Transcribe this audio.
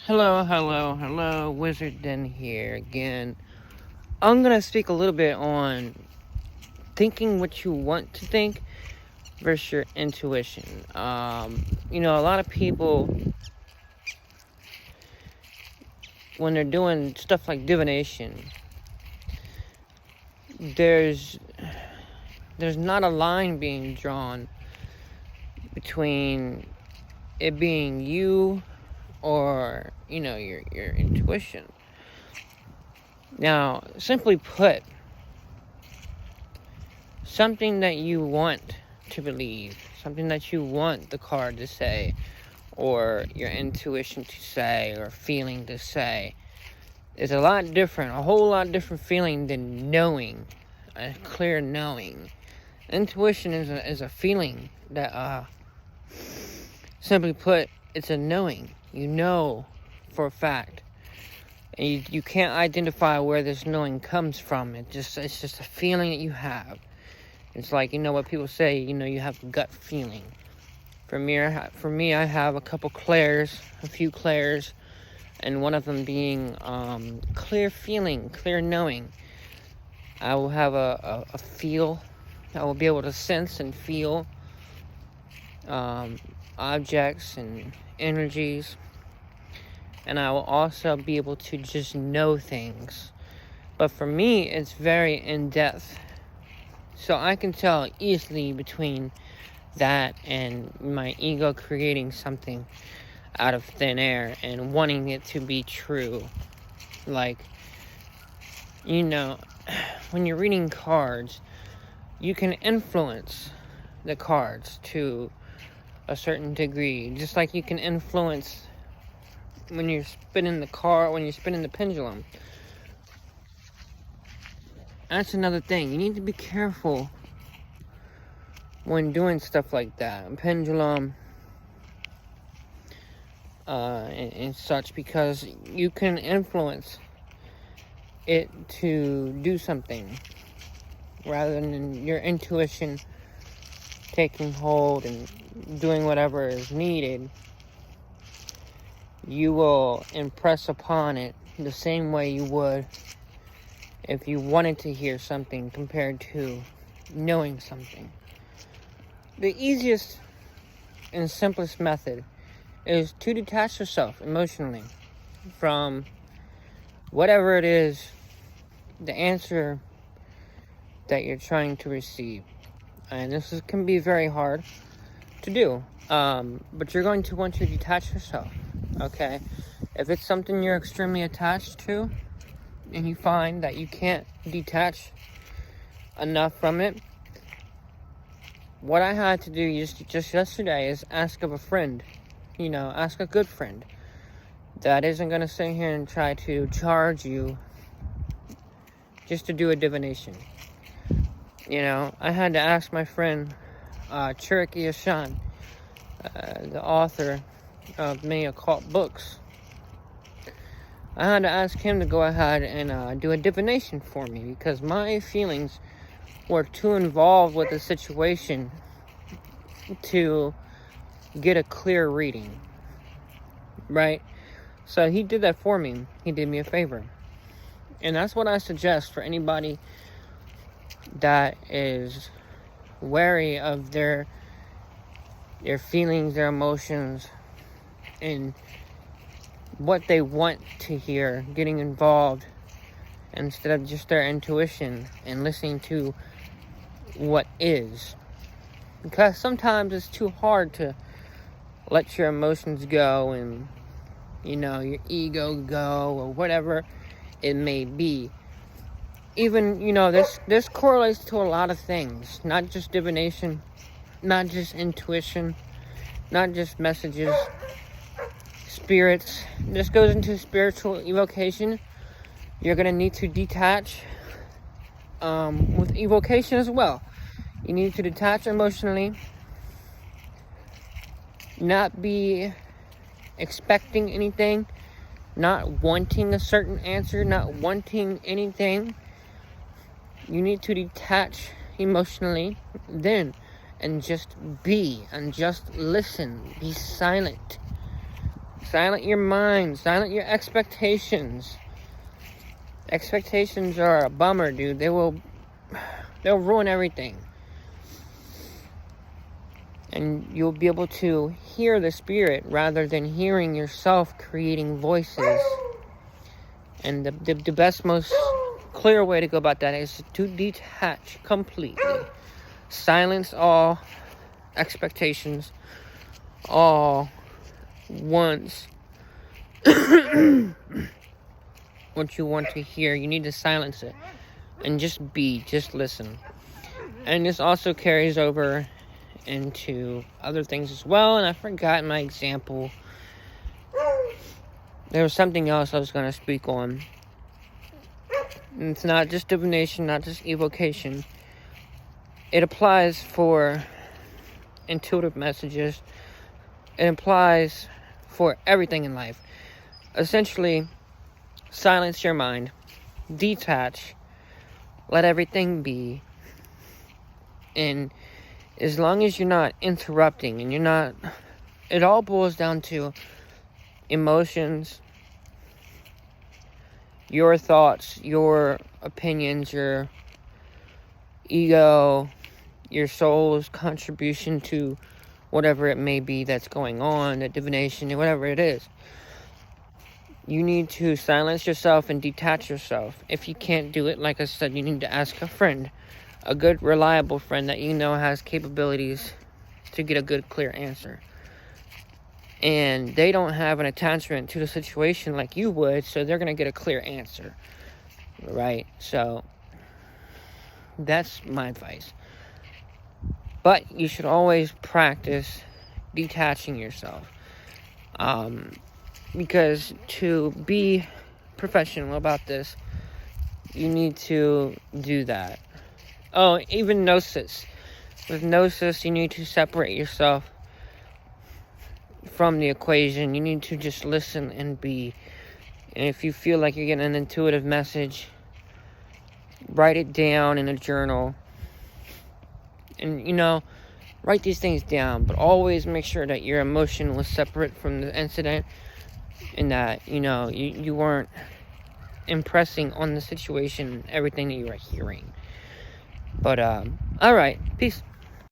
Hello, Wizard Den here again. I'm gonna speak a little bit on thinking what you want to think versus your intuition. A lot of people, when they're doing stuff like divination, there's not a line being drawn between it being you or your intuition. Now, simply put, something that you want to believe, something that you want the card to say, or your intuition to say, or feeling to say, is a whole lot different feeling than knowing, a clear knowing. Intuition is a feeling that, simply put, it's a knowing. You know for a fact. And you can't identify where this knowing comes from. It's just a feeling that you have. It's like, what people say, you have gut feeling. For me, I have a few clairs, and one of them being clear feeling, clear knowing. I will have a feel. I will be able to sense and feel objects and energies. And I will also be able to just know things. But for me, it's very in-depth. So I can tell easily between that and my ego creating something out of thin air and wanting it to be true. Like, when you're reading cards, you can influence the cards to a certain degree. Just like you can influence when you're spinning the pendulum. That's another thing. You need to be careful when doing stuff like that, pendulum, and such, because you can influence it to do something rather than your intuition taking hold and doing whatever is needed. You will impress upon it the same way you would if you wanted to hear something compared to knowing something. The easiest and simplest method is to detach yourself emotionally from whatever it is, the answer that you're trying to receive. And this can be very hard to do, but you're going to want to detach yourself. Okay, if it's something you're extremely attached to and you find that you can't detach enough from it, what I had to do just yesterday is ask of a friend, ask a good friend that isn't going to sit here and try to charge you just to do a divination. I had to ask my friend Cherokee Ashan, the author of many occult books. I had to ask him to go ahead and do a divination for me because my feelings were too involved with the situation to get a clear reading, right? So he did that for me. He did me a favor. And that's what I suggest for anybody that is wary of their feelings, their emotions, and what they want to hear, getting involved instead of just their intuition and listening to what is. Because sometimes it's too hard to let your emotions go and, your ego go or whatever it may be. Even, this correlates to a lot of things, not just divination, not just intuition, not just messages, spirits. This goes into spiritual evocation. You're going to need to detach with evocation as well. You need to detach emotionally, not be expecting anything, not wanting a certain answer, not wanting anything. You need to detach emotionally then and just be and just listen, be silent. Silent your mind. Silent your expectations. Expectations are a bummer, dude. They'll ruin everything. And you'll be able to hear the Spirit rather than hearing yourself creating voices. And the best, most clear way to go about that is to detach completely. Silence all expectations, all wants. What you want to hear, you need to silence it. And just listen. And this also carries over into other things as well. And I forgot my example. There was something else I was going to speak on. And it's not just divination, not just evocation. It applies for intuitive messages. It applies for everything in life. Essentially, silence your mind. Detach. Let everything be. And as long as you're not interrupting and you're not... It all boils down to emotions, your thoughts, your opinions, your ego, your soul's contribution to whatever it may be that's going on, the divination, whatever it is. You need to silence yourself and detach yourself. If you can't do it, like I said, you need to ask a friend. A good, reliable friend that you know has capabilities to get a good, clear answer. And they don't have an attachment to the situation like you would, so they're going to get a clear answer. Right? So, that's my advice. But you should always practice detaching yourself. Because to be professional about this, you need to do that. Oh, even Gnosis. With Gnosis, you need to separate yourself from the equation. You need to just listen and be. And if you feel like you're getting an intuitive message, write it down in a journal. And, write these things down. But always make sure that your emotion was separate from the incident. And that, you weren't impressing on the situation everything that you were hearing. But, alright. Peace.